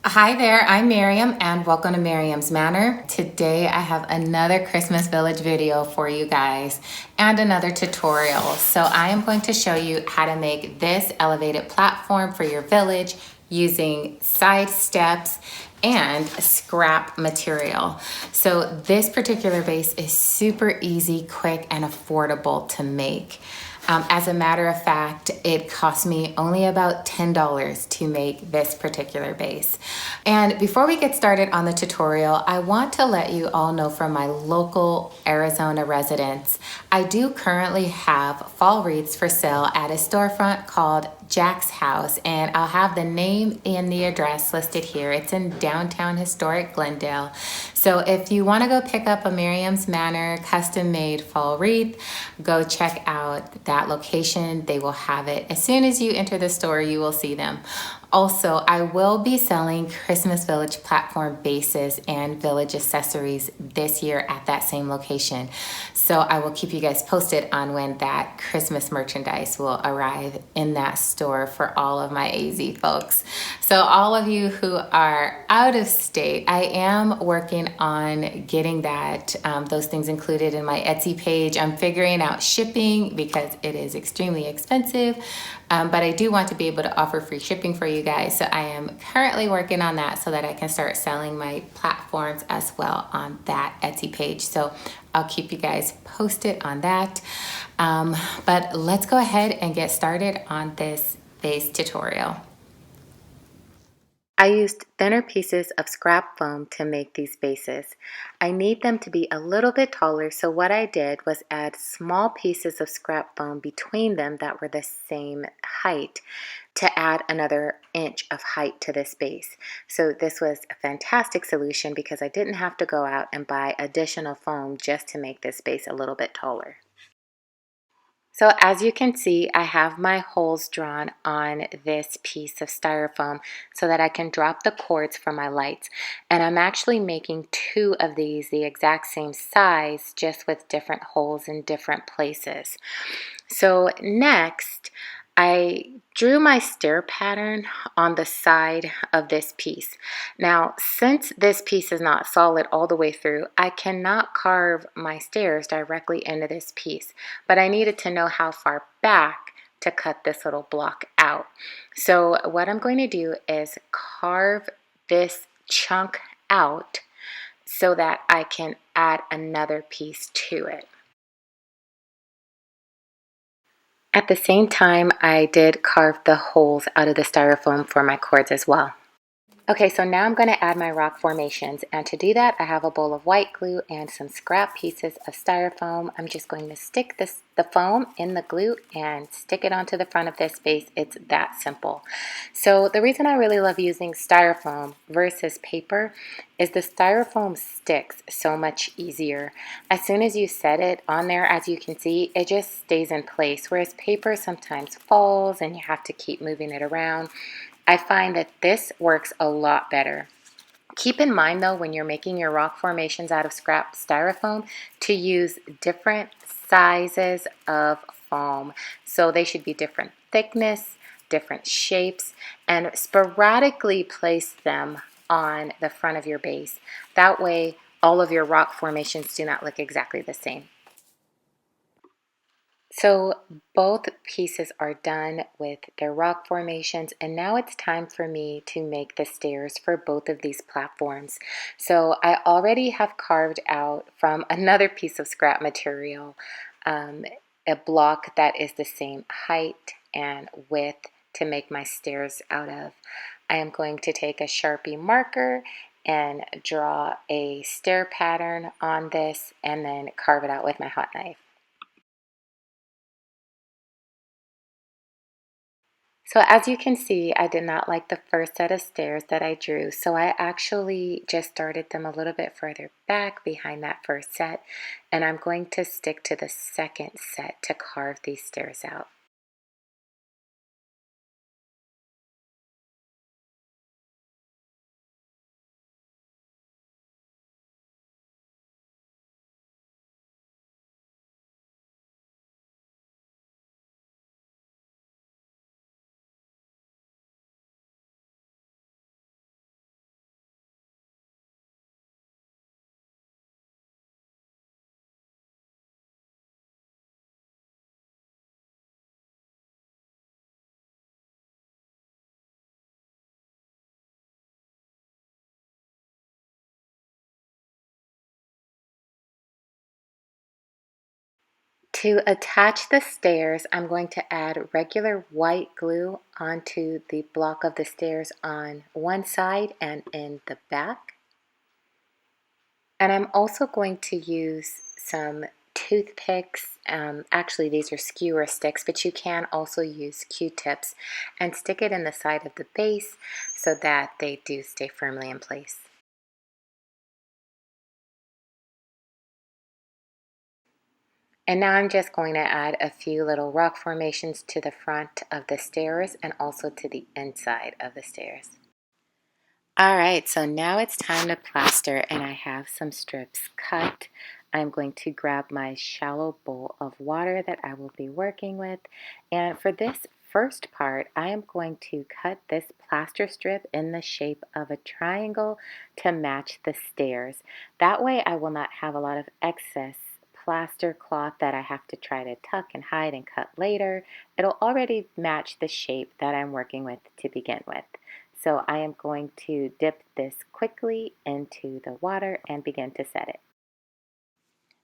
Hi there, I'm Miriam and welcome to Miriam's Manor. Today I have another Christmas Village video for you guys and another tutorial. So I am going to show you how to make this elevated platform for your village using side steps and scrap material. So this particular base is super easy, quick, and affordable to make. As a matter of fact, it cost me only about $10 to make this particular base. And before we get started on the tutorial, I want to let you all know from my local Arizona residents, I do currently have fall wreaths for sale at a storefront called Jack's House, and I'll have the name and the address listed here. It's in downtown historic Glendale. So if you want to go pick up a Miriam's Manor custom made fall wreath, go check out that location. They will have it. As soon as you enter the store, you will see them. Also, I will be selling Christmas Village platform bases and village accessories this year at that same location. So I will keep you guys posted on when that Christmas merchandise will arrive in that store for all of my AZ folks. So all of you who are out of state, I am working on getting that those things included in my Etsy page. I'm figuring out shipping because it is extremely expensive. But I do want to be able to offer free shipping for you guys. So I am currently working on that so that I can start selling my platforms as well on that Etsy page. So I'll keep you guys posted on that. But let's go ahead and get started on this base tutorial. I used thinner pieces of scrap foam to make these bases. I need them to be a little bit taller, so what I did was add small pieces of scrap foam between them that were the same height to add another inch of height to this base. So this was a fantastic solution because I didn't have to go out and buy additional foam just to make this base a little bit taller. So as you can see, I have my holes drawn on this piece of styrofoam so that I can drop the cords for my lights. And I'm actually making two of these the exact same size, just with different holes in different places. So next, I drew my stair pattern on the side of this piece. Now, since this piece is not solid all the way through, I cannot carve my stairs directly into this piece, but I needed to know how far back to cut this little block out. So what I'm going to do is carve this chunk out so that I can add another piece to it. At the same time, I did carve the holes out of the styrofoam for my cords as well. Okay, so now I'm going to add my rock formations, and to do that I have a bowl of white glue and some scrap pieces of styrofoam. I'm just going to stick the foam in the glue and stick it onto the front of this base. It's that simple. So the reason I really love using styrofoam versus paper is the styrofoam sticks so much easier. As soon as you set it on there, as you can see, it just stays in place, whereas paper sometimes falls and you have to keep moving it around. I find that this works a lot better. Keep in mind though, when you're making your rock formations out of scrap styrofoam, to use different sizes of foam. So they should be different thickness, different shapes, and sporadically place them on the front of your base. That way, all of your rock formations do not look exactly the same. So both pieces are done with their rock formations, and now it's time for me to make the stairs for both of these platforms. So I already have carved out from another piece of scrap material a block that is the same height and width to make my stairs out of. I am going to take a Sharpie marker and draw a stair pattern on this and then carve it out with my hot knife. So as you can see, I did not like the first set of stairs that I drew, so I actually just started them a little bit further back behind that first set, and I'm going to stick to the second set to carve these stairs out. To attach the stairs, I'm going to add regular white glue onto the block of the stairs on one side and in the back. And I'm also going to use some toothpicks. Actually, these are skewer sticks, but you can also use Q-tips and stick it in the side of the base so that they do stay firmly in place. And now I'm just going to add a few little rock formations to the front of the stairs and also to the inside of the stairs. All right, so now it's time to plaster, and I have some strips cut. I'm going to grab my shallow bowl of water that I will be working with. And for this first part, I am going to cut this plaster strip in the shape of a triangle to match the stairs. That way I will not have a lot of excess plaster cloth that I have to try to tuck and hide and cut later. It'll already match the shape that I'm working with to begin with. So I am going to dip this quickly into the water and begin to set it.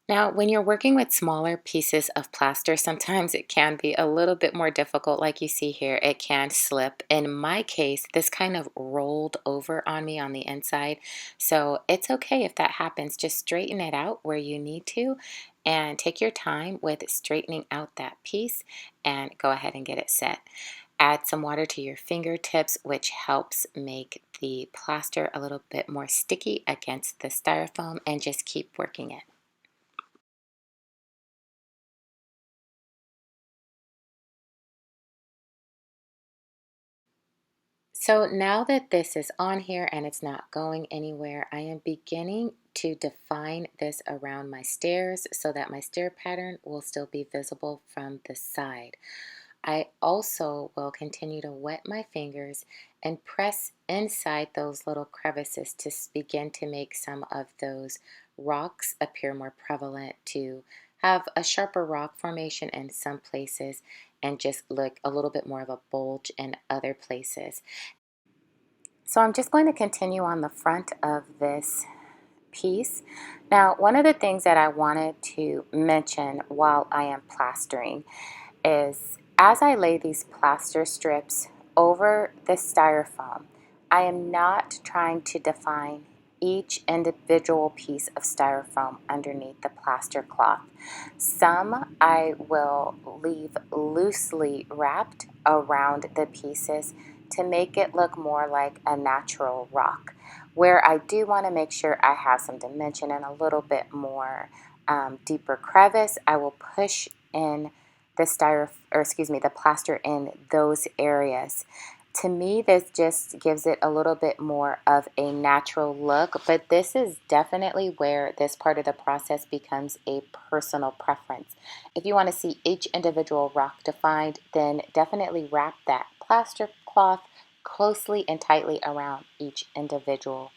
Now, when you're working with smaller pieces of plaster, sometimes it can be a little bit more difficult. Like you see here, it can slip. In my case, this kind of rolled over on me on the inside. So it's okay if that happens. Just straighten it out where you need to and take your time with straightening out that piece and go ahead and get it set. Add some water to your fingertips, which helps make the plaster a little bit more sticky against the styrofoam, and just keep working it. So now that this is on here and it's not going anywhere, I am beginning to define this around my stairs so that my stair pattern will still be visible from the side. I also will continue to wet my fingers and press inside those little crevices to begin to make some of those rocks appear more prevalent, to have a sharper rock formation in some places and just look a little bit more of a bulge in other places. So I'm just going to continue on the front of this piece. Now, one of the things that I wanted to mention while I am plastering is as I lay these plaster strips over the styrofoam, I am not trying to define each individual piece of styrofoam underneath the plaster cloth. Some I will leave loosely wrapped around the pieces to make it look more like a natural rock. Where I do want to make sure I have some dimension and a little bit more deeper crevice, I will push in the plaster in those areas. To me, this just gives it a little bit more of a natural look, but this is definitely where this part of the process becomes a personal preference. If you want to see each individual rock defined, then definitely wrap that plaster cloth closely and tightly around each individual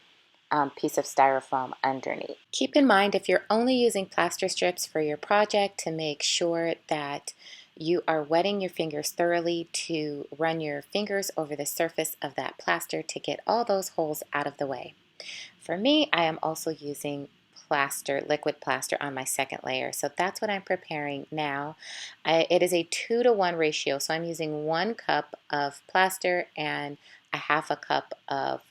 piece of styrofoam underneath. Keep in mind, if you're only using plaster strips for your project, to make sure that you are wetting your fingers thoroughly to run your fingers over the surface of that plaster to get all those holes out of the way. For me, I am also using liquid plaster on my second layer. So that's what I'm preparing now. It is a 2-to-1 ratio. So I'm using 1 cup of plaster and a half a cup of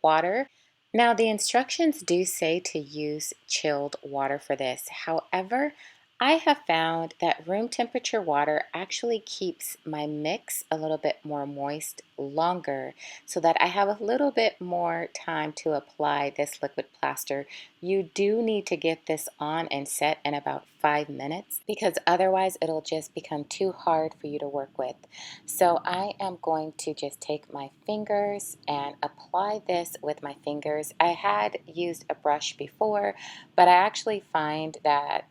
water. Now, the instructions do say to use chilled water for this. However, I have found that room temperature water actually keeps my mix a little bit more moist longer so that I have a little bit more time to apply this liquid plaster. You do need to get this on and set in about 5 minutes because otherwise it'll just become too hard for you to work with. So I am going to just take my fingers and apply this with my fingers. I had used a brush before, but I actually find that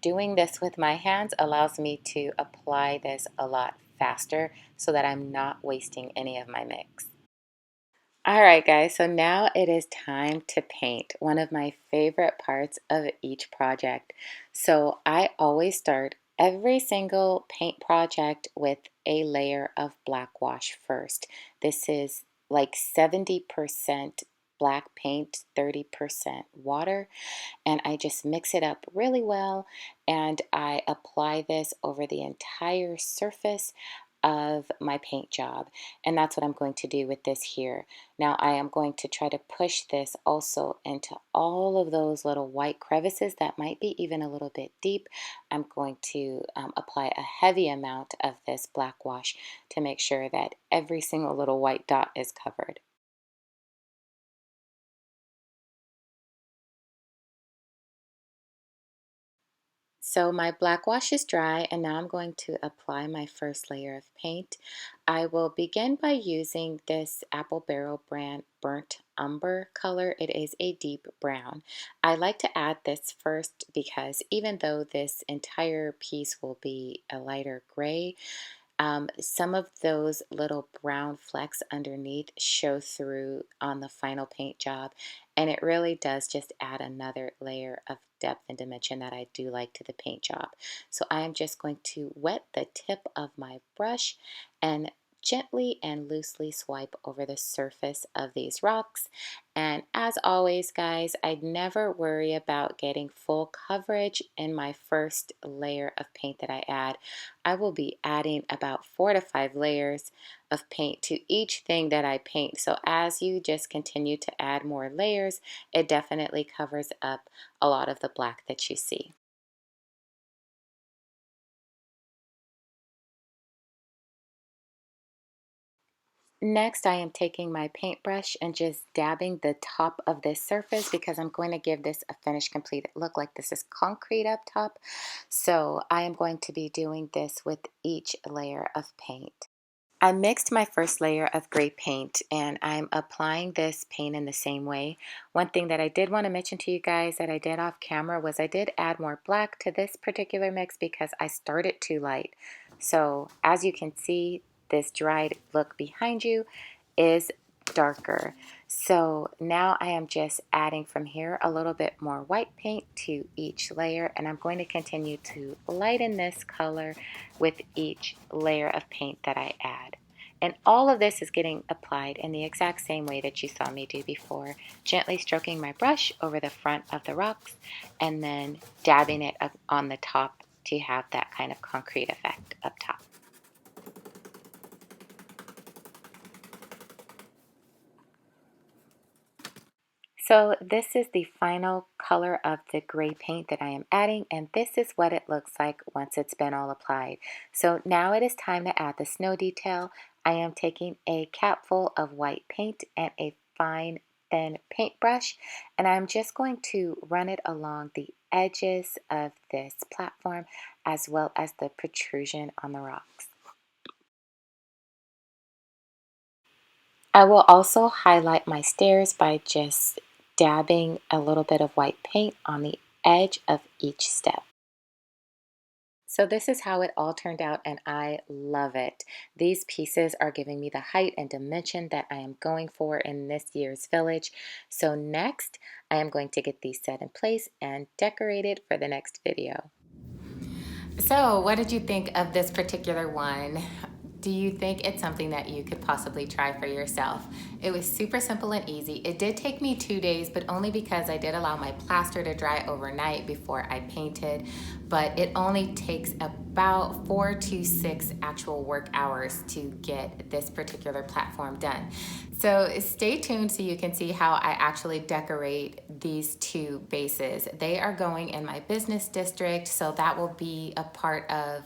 doing this with my hands allows me to apply this a lot faster so that I'm not wasting any of my mix. All right, guys, so now it is time to paint, one of my favorite parts of each project. So I always start every single paint project with a layer of black wash first. This is like 70% black paint, 30% water, and I just mix it up really well, and I apply this over the entire surface of my paint job. And that's what I'm going to do with this here. Now I am going to try to push this also into all of those little white crevices that might be even a little bit deep. I'm going to apply a heavy amount of this black wash to make sure that every single little white dot is covered. So my black wash is dry, and now I'm going to apply my first layer of paint. I will begin by using this Apple Barrel brand Burnt Umber color. It is a deep brown. I like to add this first because even though this entire piece will be a lighter gray, some of those little brown flecks underneath show through on the final paint job, and it really does just add another layer of depth and dimension that I do like to the paint job. So I am just going to wet the tip of my brush and gently and loosely swipe over the surface of these rocks. And as always, guys, I never worry about getting full coverage in my first layer of paint that I add. I will be adding about 4 to 5 layers of paint to each thing that I paint. So as you just continue to add more layers, it definitely covers up a lot of the black that you see. Next, I am taking my paintbrush and just dabbing the top of this surface because I'm going to give this a finished complete look like this is concrete up top. So I am going to be doing this with each layer of paint. I mixed my first layer of gray paint, and I'm applying this paint in the same way. One thing that I did want to mention to you guys that I did off camera was I did add more black to this particular mix because I started too light. So as you can see, this dried look behind you is darker. So now I am just adding from here a little bit more white paint to each layer, and I'm going to continue to lighten this color with each layer of paint that I add. And all of this is getting applied in the exact same way that you saw me do before, gently stroking my brush over the front of the rocks and then dabbing it up on the top to have that kind of concrete effect up top. So this is the final color of the gray paint that I am adding, and this is what it looks like once it's been all applied. So now it is time to add the snow detail. I am taking a capful of white paint and a fine thin paintbrush, and I'm just going to run it along the edges of this platform as well as the protrusion on the rocks. I will also highlight my stairs by just dabbing a little bit of white paint on the edge of each step. So this is how it all turned out, and I love it. These pieces are giving me the height and dimension that I am going for in this year's village. So next, I am going to get these set in place and decorated for the next video. So, what did you think of this particular one? Do you think it's something that you could possibly try for yourself? It was super simple and easy. It did take me 2 days, but only because I did allow my plaster to dry overnight before I painted. But it only takes about 4 to 6 actual work hours to get this particular platform done. So stay tuned so you can see how I actually decorate these two bases. They are going in my business district, so that will be a part of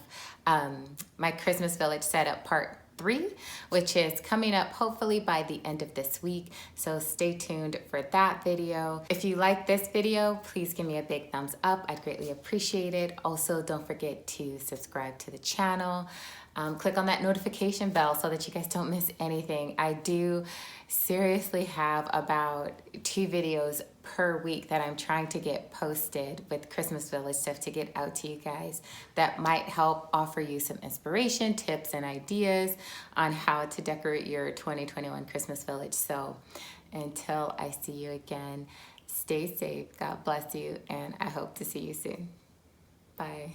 my Christmas Village setup part 3, which is coming up hopefully by the end of this week. So stay tuned for that video. If you like this video, please give me a big thumbs up. I'd greatly appreciate it. Also, don't forget to subscribe to the channel. Click on that notification bell so that you guys don't miss anything. I do seriously have about 2 videos per week that I'm trying to get posted with Christmas Village stuff to get out to you guys that might help offer you some inspiration, tips, and ideas on how to decorate your 2021 Christmas Village. So until I see you again, stay safe, God bless you, and I hope to see you soon. Bye.